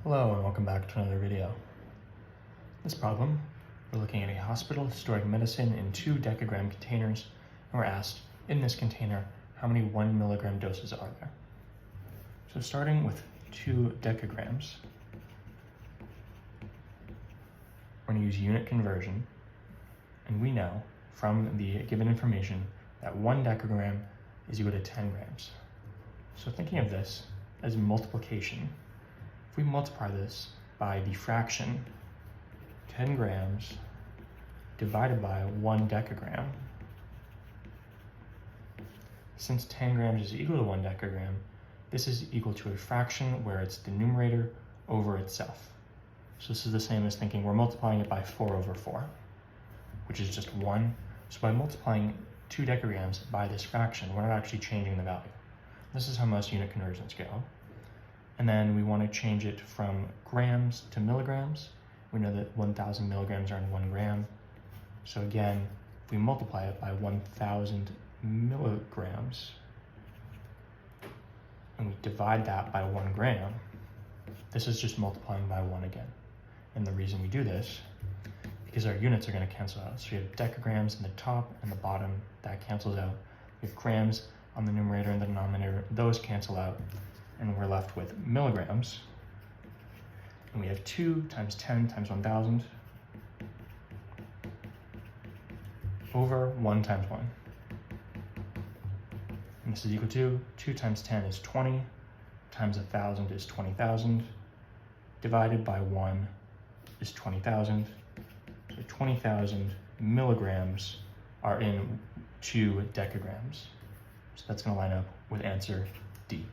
Hello and welcome back to another video. This problem, we're looking at a hospital storing medicine in 2 decagram containers, and we're asked, in this container, how many 1 milligram doses are there? So starting with 2 decagrams, we're going to use unit conversion, and we know from the given information that 1 decagram is equal to 10 grams. So thinking of this as multiplication, if we multiply this by the fraction 10 grams divided by 1 decagram, since 10 grams is equal to 1 decagram, this is equal to a fraction where it's the numerator over itself. So this is the same as thinking we're multiplying it by 4 over 4, which is just 1. So by multiplying 2 decagrams by this fraction, we're not actually changing the value. This is how most unit conversions go. And then we want to change it from grams to milligrams. We know that 1,000 milligrams are in 1 gram. So again, if we multiply it by 1,000 milligrams, and we divide that by 1 gram, this is just multiplying by 1 again. And the reason we do this, because our units are going to cancel out. So we have decagrams in the top and the bottom, that cancels out. We have grams on the numerator and the denominator, those cancel out. And we're left with milligrams. And we have 2 times 10 times 1,000 over 1 times 1. And this is equal to 2 times 10 is 20, times 1,000 is 20,000, divided by 1 is 20,000. So 20,000 milligrams are in 2 decagrams. So that's going to line up with answer D.